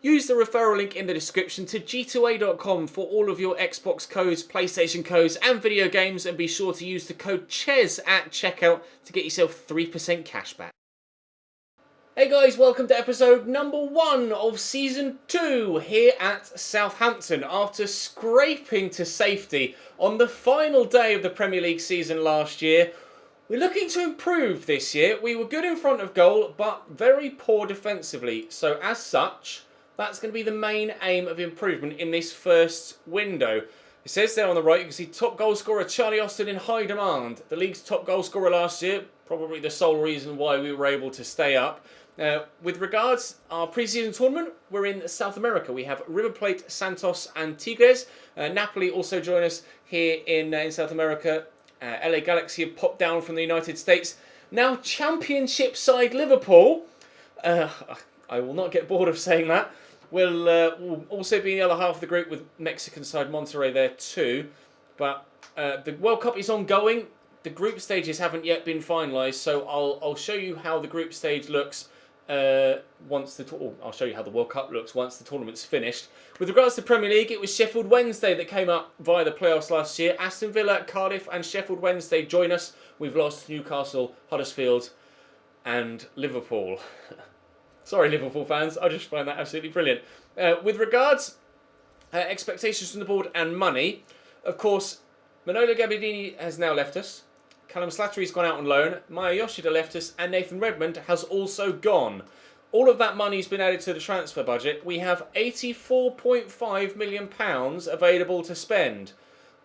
Use the referral link in the description to g2a.com for all of your Xbox codes, PlayStation codes and video games, and be sure to use the code CHES at checkout to get yourself 3% cashback. Hey guys, welcome to episode number 1 of Season 2 here at Southampton. After scraping to safety on the final day of the Premier League season last year, we're looking to improve this year. We were good in front of goal, but very poor defensively. So as such, that's going to be the main aim of improvement in this first window. It says there on the right, you can see top goal scorer Charlie Austin in high demand. The league's top goal scorer last year, probably the sole reason why we were able to stay up. With regards our pre-season tournament, we're in South America. We have River Plate, Santos and Tigres. Napoli also join us here in South America. LA Galaxy have popped down from the United States. Now championship side Liverpool. I will not get bored of saying that. We'll also be in the other half of the group with Mexican side Monterrey there too. But the World Cup is ongoing. The group stages haven't yet been finalised, so I'll show you how the group stage looks I'll show you how the World Cup looks once the tournament's finished. With regards to Premier League, it was Sheffield Wednesday that came up via the playoffs last year. Aston Villa, Cardiff and Sheffield Wednesday join us. We've lost Newcastle, Huddersfield and Liverpool. Sorry, Liverpool fans. I just find that absolutely brilliant. With regards expectations from the board and money, of course, Manolo Gabbiadini has now left us. Callum Slattery's gone out on loan. Maya Yoshida left us, and Nathan Redmond has also gone. All of that money's been added to the transfer budget. We have £84.5 million available to spend.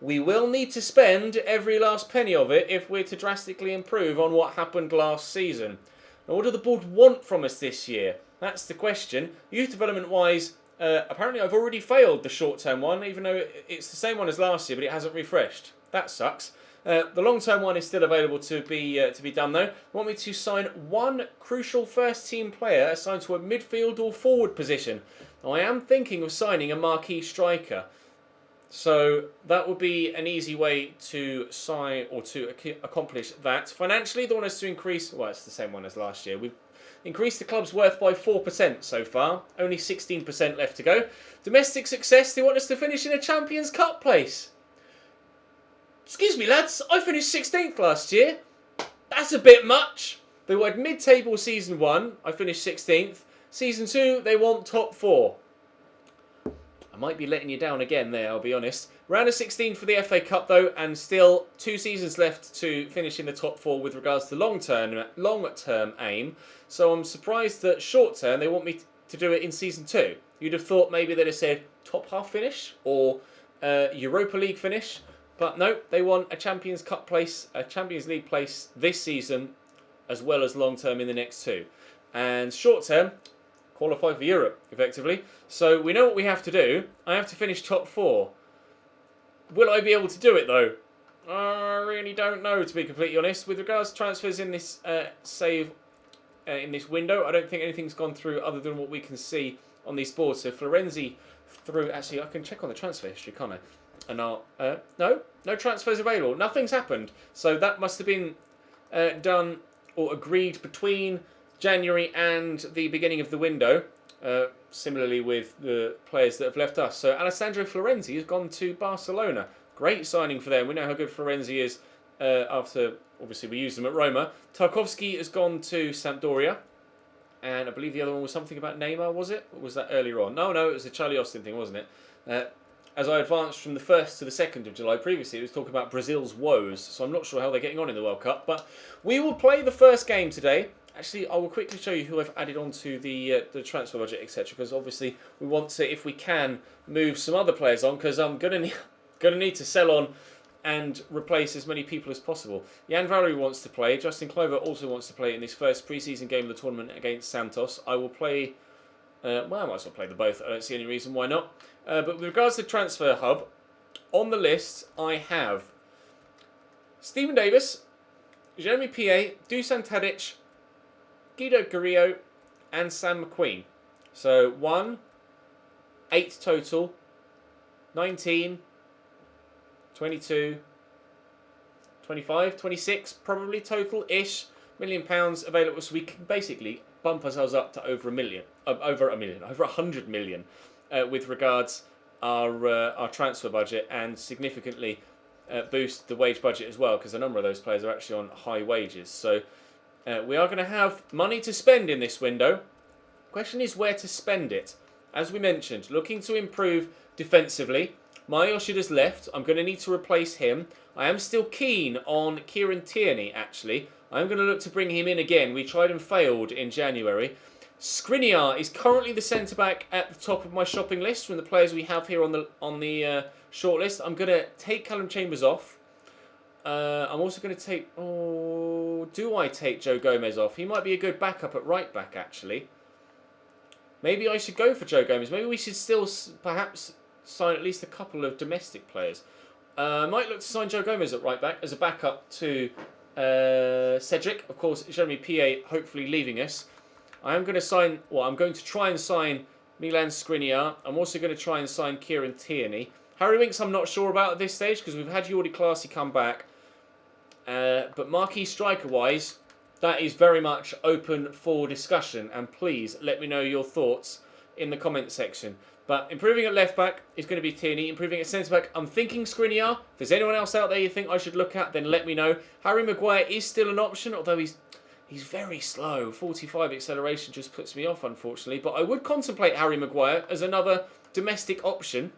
We will need to spend every last penny of it if we're to drastically improve on what happened last season. Now, what do the board want from us this year? That's the question. Youth development-wise, apparently I've already failed the short-term one, even though it's the same one as last year, but it hasn't refreshed. That sucks. The long-term one is still available to be done, though. They want me to sign one crucial first-team player assigned to a midfield or forward position. Now, I am thinking of signing a marquee striker. So that would be an easy way to sign or to accomplish that. Financially, they want us to increase... Well, it's the same one as last year. We've increased the club's worth by 4% so far. Only 16% left to go. Domestic success, they want us to finish in a Champions Cup place. Excuse me, lads. I finished 16th last year. That's a bit much. They wanted mid-table Season 1. I finished 16th. Season 2, they want top 4. I might be letting you down again there, I'll be honest. Round of 16 for the FA Cup, though, and still 2 seasons left to finish in the top 4 with regards to long-term aim. So I'm surprised that short-term they want me to do it in Season 2. You'd have thought maybe they'd have said top half finish or Europa League finish. But no, they want a Champions Cup place, a Champions League place this season, as well as long-term in the next 2. And short-term, qualify for Europe, effectively. So we know what we have to do. I have to finish top 4. Will I be able to do it, though? I really don't know, to be completely honest. With regards to transfers in this in this window, I don't think anything's gone through other than what we can see on these boards. So Florenzi through... Actually, I can check on the transfer history, can't I? And I'll... no transfers available. Nothing's happened. So that must have been done or agreed between January and the beginning of the window, similarly with the players that have left us. So Alessandro Florenzi has gone to Barcelona. Great signing for them. We know how good Florenzi is after, obviously, we used them at Roma. Tarkowski has gone to Sampdoria. And I believe the other one was something about Neymar, was it? Or was that earlier on? No, it was a Charlie Austin thing, wasn't it? As I advanced from the 1st to the 2nd of July previously, it was talking about Brazil's woes. So I'm not sure how they're getting on in the World Cup. But we will play the first game today. Actually, I will quickly show you who I've added onto the transfer budget, etc. Because obviously we want to, if we can, move some other players on. Because I'm gonna need to sell on and replace as many people as possible. Jan Valery wants to play. Justin Clover also wants to play in this first pre-season game of the tournament against Santos. I will play... I might as well play them both. I don't see any reason why not. But with regards to Transfer Hub, on the list I have Stephen Davis, Jeremy Piet, Dusan Tadic, Guido Carrillo and Sam McQueen. So 1, 8 total, 19, 22, 25, 26 probably total-ish. £1 million available, so we can basically bump ourselves up to over over 100 million with regards our transfer budget, and significantly boost the wage budget as well, because a number of those players are actually on high wages. So we are going to have money to spend in this window. Question is where to spend it. As we mentioned, looking to improve defensively. My Yoshida's left. I'm going to need to replace him. I am still keen on Kieran Tierney, actually. I'm going to look to bring him in again. We tried and failed in January. Skriniar is currently the centre-back at the top of my shopping list from the players we have here on the shortlist. I'm going to take Callum Chambers off. I'm also going to take... Oh, do I take Joe Gomez off? He might be a good backup at right-back, actually. Maybe I should go for Joe Gomez. Maybe we should still perhaps sign at least a couple of domestic players. I might look to sign Joe Gomez at right-back as a backup to Cedric. Of course, Jeremy Piet hopefully leaving us. I'm going to try and sign Milan Skriniar. I'm also going to try and sign Kieran Tierney. Harry Winks I'm not sure about at this stage because we've had Jordi Claessy come back. But marquee striker-wise, that is very much open for discussion. And please let me know your thoughts in the comment section. But improving at left-back is going to be Tierney. Improving at centre-back, I'm thinking Skriniar. If there's anyone else out there you think I should look at, then let me know. Harry Maguire is still an option, although he's very slow. 45 acceleration just puts me off, unfortunately. But I would contemplate Harry Maguire as another domestic option.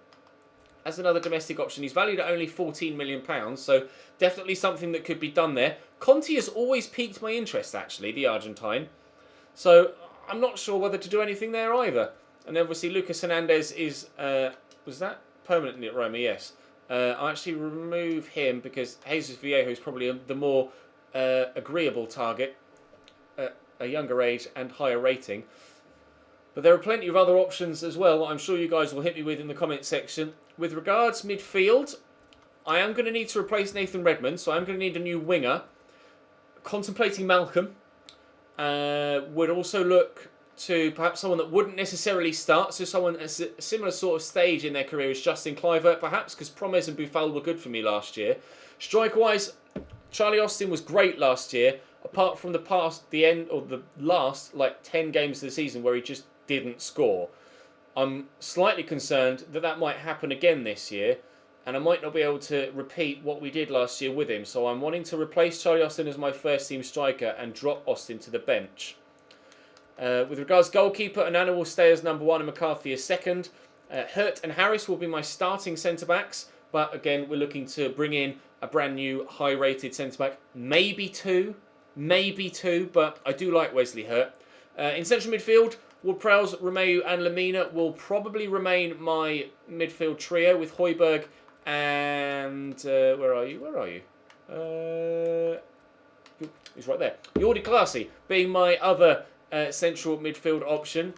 He's valued at only £14 million, so definitely something that could be done there. Conte has always piqued my interest, actually, the Argentine. So I'm not sure whether to do anything there either. And obviously Lucas Hernandez is, was that permanently at Roma? Yes. I'll actually remove him because Jesus Viejo is probably the more agreeable target at a younger age and higher rating. But there are plenty of other options as well. I'm sure you guys will hit me with in the comment section. With regards midfield, I am going to need to replace Nathan Redmond, so I'm going to need a new winger. Contemplating Malcolm. Would also look to perhaps someone that wouldn't necessarily start, so someone at a similar sort of stage in their career as Justin Kluivert, perhaps, because Promes and Buffal were good for me last year. Striker-wise, Charlie Austin was great last year, apart from the last 10 games of the season where he just didn't score. I'm slightly concerned that might happen again this year, and I might not be able to repeat what we did last year with him. So I'm wanting to replace Charlie Austin as my first team striker and drop Austin to the bench. With regards goalkeeper, Onana will stay as number 1 and McCarthy as second. Hurt and Harris will be my starting centre-backs, but again, we're looking to bring in a brand new high-rated centre-back. Maybe two, but I do like Wesley Hurt. In central midfield, Ward-Prowse, Romeu and Lamina will probably remain my midfield trio with Højbjerg and... Where are you? He's right there. Jordi Claessy being my other central midfield option.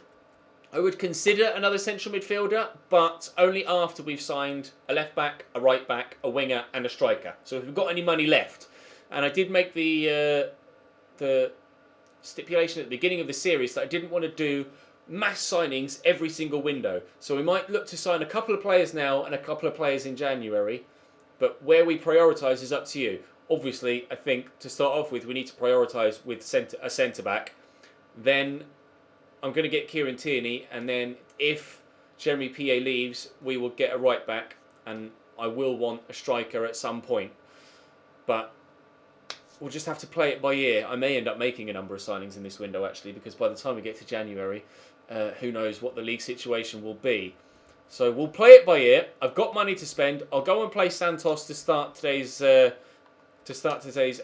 I would consider another central midfielder, but only after we've signed a left-back, a right-back, a winger and a striker. So if we've got any money left. And I did make the stipulation at the beginning of the series that I didn't want to do mass signings every single window. So we might look to sign a couple of players now and a couple of players in January. But where we prioritise is up to you. Obviously, I think to start off with, we need to prioritise with a centre-back. Then I'm going to get Kieran Tierney. And then if Jeremy Piet leaves, we will get a right-back. And I will want a striker at some point. But we'll just have to play it by ear. I may end up making a number of signings in this window, actually, because by the time we get to January, who knows what the league situation will be. So we'll play it by ear. I've got money to spend. I'll go and play Santos to start today's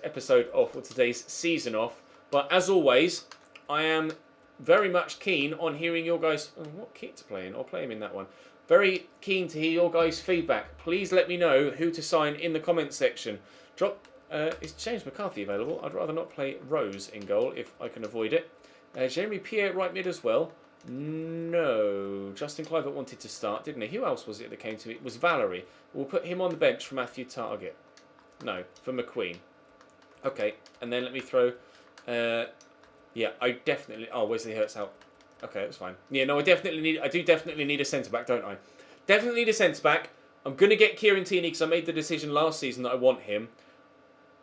episode off, or today's season off. But as always, I am very much keen on hearing your guys... what kit to play in? I'll play him in that one. Very keen to hear your guys' feedback. Please let me know who to sign in the comment section. Is James McCarthy available? I'd rather not play Rose in goal if I can avoid it. Jeremy Piet right mid as well. No. Justin Kluivert wanted to start, didn't he? Who else was it that came to me? It was Valerie. We'll put him on the bench for Matthew Target. No, for McQueen. Okay, and then let me throw... yeah, I definitely... Oh, Wesley Hurt's out. Okay, that's fine. Yeah, no, I do definitely need a centre-back, don't I? Definitely need a centre-back. I'm going to get Kieran Tierney because I made the decision last season that I want him.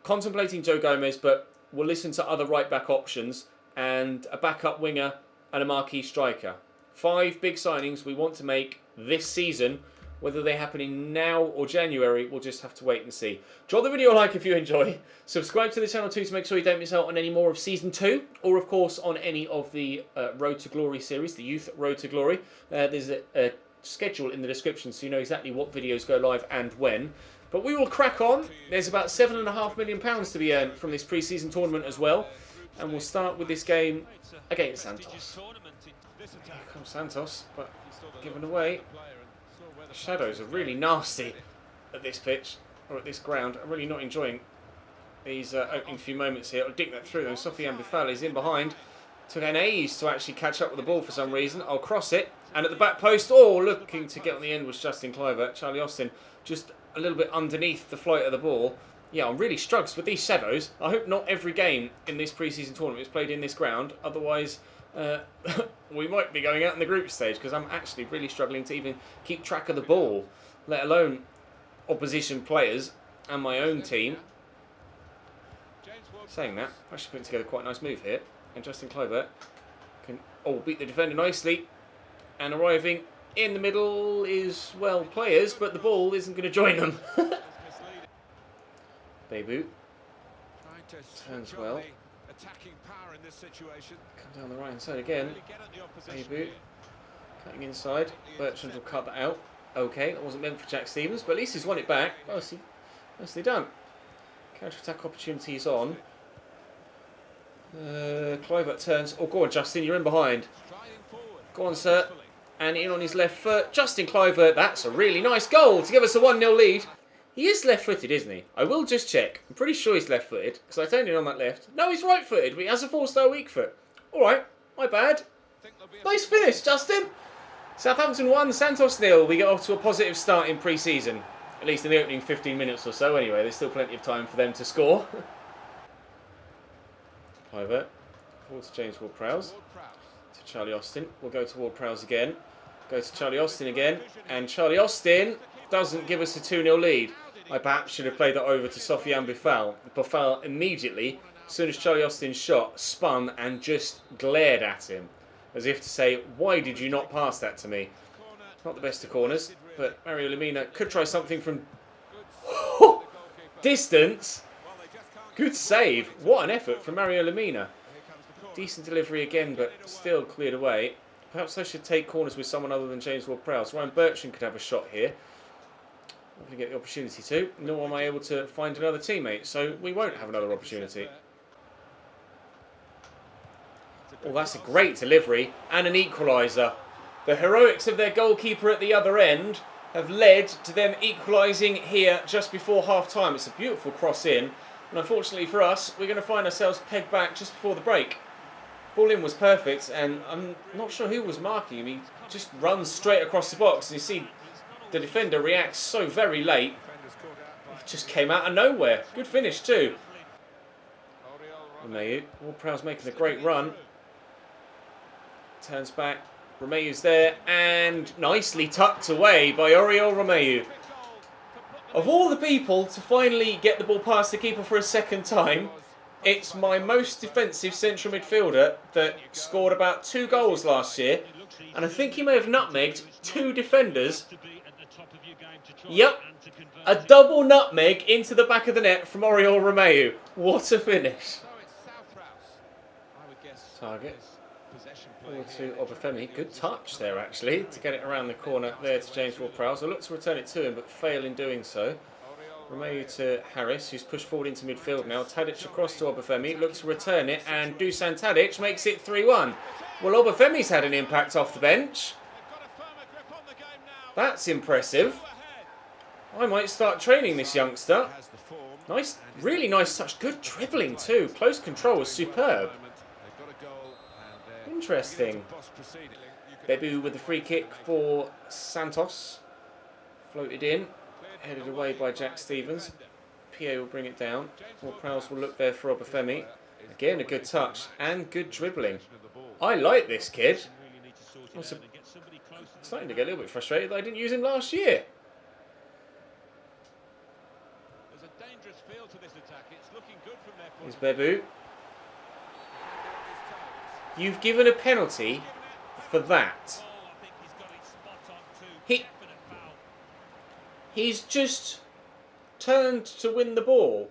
Contemplating Joe Gomez, but we'll listen to other right-back options and a backup winger and a marquee striker. 5 big signings we want to make this season. Whether they happen in now or January, we'll just have to wait and see. Drop the video a like if you enjoy. Subscribe to the channel too to make sure you don't miss out on any more of Season 2. Or, of course, on any of the Road to Glory series, the Youth Road to Glory. There's a schedule in the description so you know exactly what videos go live and when. But we will crack on. There's about £7.5 million to be earned from this pre-season tournament as well. And we'll start with this game against Santos. Here comes Santos, but given away. The shadows are really nasty at this pitch, or at this ground. I'm really not enjoying these opening few moments here. I'll dig that through though. Southampton is in behind. Took an age to actually catch up with the ball for some reason. I'll cross it. And at the back post, looking to get on the end was Justin Kluivert. Charlie Austin just a little bit underneath the flight of the ball. Yeah, I'm really struggles with these shadows. I hope not every game in this pre-season tournament is played in this ground. Otherwise, we might be going out in the group stage because I'm actually really struggling to even keep track of the ball, let alone opposition players and my own team. Saying that, I'm actually putting together quite a nice move here. And Justin Kluivert can beat the defender nicely. And arriving in the middle is, well, players, but the ball isn't going to join them. Bebu turns well. Come down the right hand side again. Bebu cutting inside. Bertrand will cut that out. Okay, that wasn't meant for Jack Stevens, but at least he's won it back. Nicely done. Counter-attack opportunities on. Kluivert turns. Go on, Justin, you're in behind. Go on, sir. And in on his left foot. Justin Kluivert, that's a really nice goal to give us a 1-0 lead. He is left-footed, isn't he? I will just check. I'm pretty sure he's left-footed, because I turned in on that left. No, he's right-footed, but he has a 4-star weak foot. Alright, my bad. Nice finish, Justin. Southampton 1, Santos 0. We get off to a positive start in pre-season. At least in the opening 15 minutes or so, anyway. There's still plenty of time for them to score. Kluivert. Forward to James Ward-Prowse. To Charlie Austin. We'll go to Ward-Prowse again. Go to Charlie Austin again. And Charlie Austin doesn't give us a 2-0 lead. I perhaps should have played that over to Sofiane Boufal. Boufal immediately, as soon as Charlie Austin shot, spun and just glared at him. As if to say, why did you not pass that to me? Not the best of corners, but Mario Lemina could try something from distance. Good save. What an effort from Mario Lemina. Decent delivery again, but still cleared away. Perhaps I should take corners with someone other than James Ward-Prowse. Ryan Bertrand could have a shot here. I'm going to get the opportunity to, nor am I able to find another teammate, so we won't have another opportunity. Oh, that's a great delivery and an equaliser. The heroics of their goalkeeper at the other end have led to them equalising here just before half-time. It's a beautiful cross in, and unfortunately for us, we're going to find ourselves pegged back just before the break. Ball in was perfect, and I'm not sure who was marking him. He just runs straight across the box, and you see the defender reacts so very late. It just came out of nowhere. Good finish too. Romeu. Ward-Prowse making a great run. Turns back. Romeu's there, and nicely tucked away by Oriol Romeu. Of all the people to finally get the ball past the keeper for a second time, it's my most defensive central midfielder that scored about 2 goals last year, and I think he may have nutmegged 2 defenders. Yep, a double nutmeg into the back of the net from Oriol Romeu. What a finish. Target. Forward to Obafemi. Good touch there, actually, to get it around the corner there to James Ward-Prowse. I looked to return it to him, but fail in doing so. Romeu to Harris, who's pushed forward into midfield now. Tadic across to Obafemi. Looks to return it, and Dusan Tadic makes it 3-1. Well, Obafemi's had an impact off the bench. That's impressive. I might start training this youngster. Nice, really nice touch. Good dribbling too. Close control was superb. Interesting. Bebu with the free kick for Santos. Floated in. Headed away by Jack Stevens. PA will bring it down. Ward-Prowse will look there for Obafemi. Again, a good touch and good dribbling. I like this kid. I'm starting to get a little bit frustrated that I didn't use him last year. Here's Bebu. You've given a penalty for that. He's just turned to win the ball.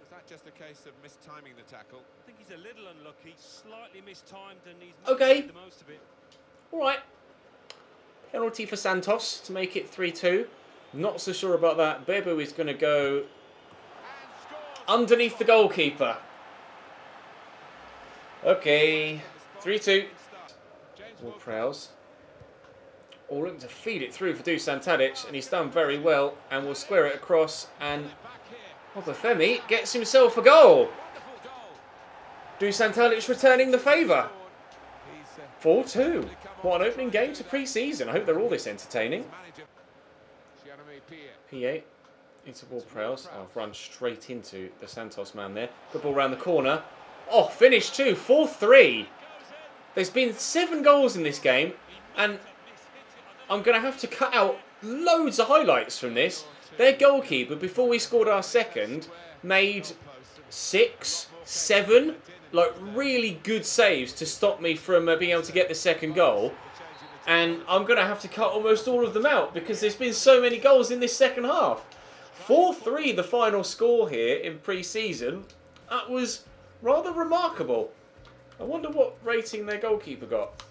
Was that just a case of mistiming the tackle? I think he's a little unlucky, slightly mistimed, and he's okay. made the most of it. All right. Penalty for Santos to make it 3-2. Not so sure about that. Bebu is going to go underneath the goalkeeper. Okay, 3-2. Ward-Prowse. All looking to feed it through for Dusan Tadic, and he's done very well, and will square it across, and Obafemi gets himself a goal. Dusan Tadic returning the favour. 4-2. What an opening game to pre-season. I hope they're all this entertaining. P8 into Ward-Prowse. Oh, I've run straight into the Santos man there. Good ball round the corner. Oh, finished too. 4-3. There's been 7 goals in this game, and I'm going to have to cut out loads of highlights from this. Their goalkeeper, before we scored our second, made 6, 7, like really good saves to stop me from being able to get the second goal. And I'm going to have to cut almost all of them out because there's been so many goals in this second half. 4-3 the final score here in pre-season. That was rather remarkable. I wonder what rating their goalkeeper got.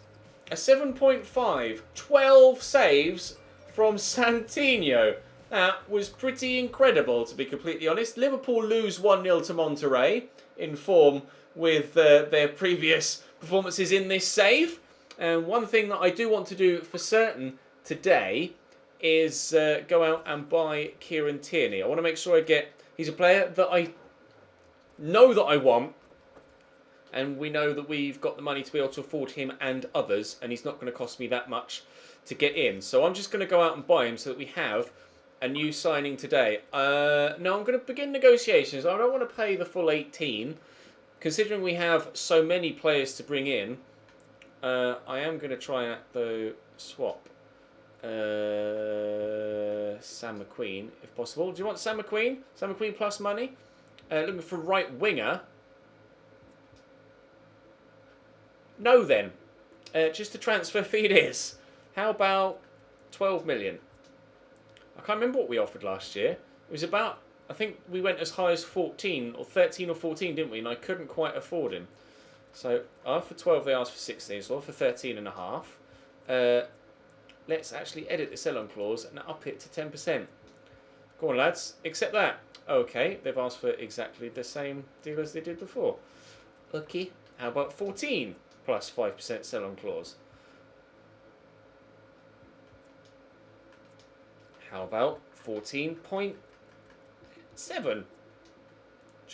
A 7.5. 12 saves from Santino. That was pretty incredible, to be completely honest. Liverpool lose 1-0 to Monterrey, in form with their previous performances in this save. And one thing that I do want to do for certain today is go out and buy Kieran Tierney. I want to make sure I get... He's a player that I know that I want. And we know that we've got the money to be able to afford him and others. And he's not going to cost me that much to get in. So I'm just going to go out and buy him so that we have a new signing today. No, I'm going to begin negotiations. I don't want to pay the full 18. Considering we have so many players to bring in, I am going to try out the swap Sam McQueen, if possible. Do you want Sam McQueen? Sam McQueen plus money? Looking for right winger. No then. Just a transfer fee it is. How about 12 million? I can't remember what we offered last year. It was about, I think we went as high as 14 or 13 or 14, didn't we? And I couldn't quite afford him. So I offered 12, they asked for 16, so I offered 13 and a half. Let's actually edit the sell-on clause and up it to 10%. Go on, lads, accept that. Okay, they've asked for exactly the same deal as they did before. Okay, how about 14 plus 5% sell-on clause? How about 14.7?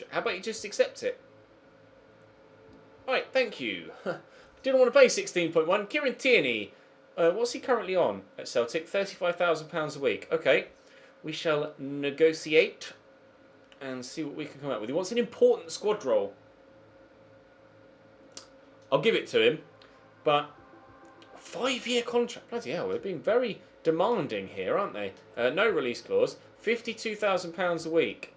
How about you just accept it? Right, thank you. Didn't want to pay 16.1. Kieran Tierney, what's he currently on at Celtic? £35,000 a week. Okay, we shall negotiate and see what we can come up with. He wants an important squad role. I'll give it to him, but 5-year contract. Bloody hell, they're being very demanding here, aren't they? No release clause. £52,000 a week.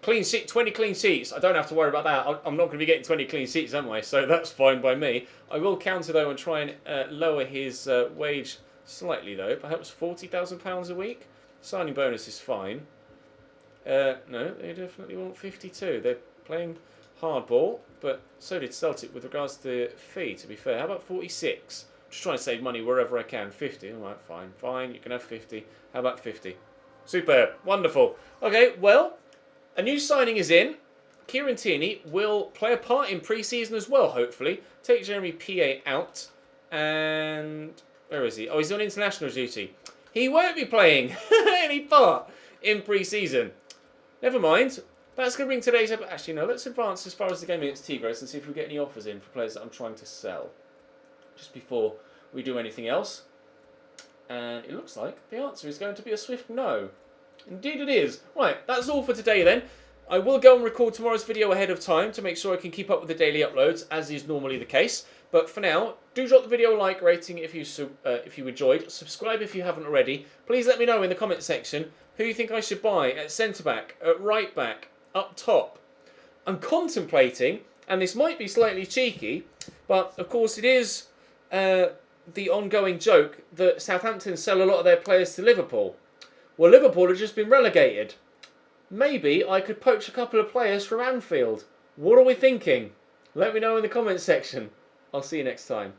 Clean sheet, 20 clean sheets. I don't have to worry about that. I'm not going to be getting 20 clean sheets, am I? So that's fine by me. I will counter, though, and try and lower his wage slightly, though. Perhaps £40,000 a week. Signing bonus is fine. No, they definitely want 52. They're playing hardball, but so did Celtic with regards to the fee, to be fair. How about 46? Just trying to save money wherever I can. 50. All right, fine. Fine, you can have 50. How about 50? Superb. Wonderful. Okay, well... A new signing is in. Kieran Tierney will play a part in pre-season as well, hopefully. Take Jeremy P.A. out. And... where is he? Oh, he's on international duty. He won't be playing any part in pre-season. Never mind. That's going to bring today's episode... Actually, no, let's advance as far as the game against Tigres and see if we get any offers in for players that I'm trying to sell. Just before we do anything else. And it looks like the answer is going to be a swift no. Indeed it is. Right, that's all for today then. I will go and record tomorrow's video ahead of time to make sure I can keep up with the daily uploads, as is normally the case. But for now, do drop the video a like rating if you enjoyed. Subscribe if you haven't already. Please let me know in the comment section who you think I should buy at centre back, at right back, up top. I'm contemplating, and this might be slightly cheeky, but of course it is the ongoing joke that Southampton sell a lot of their players to Liverpool. Well, Liverpool have just been relegated. Maybe I could poach a couple of players from Anfield. What are we thinking? Let me know in the comments section. I'll see you next time.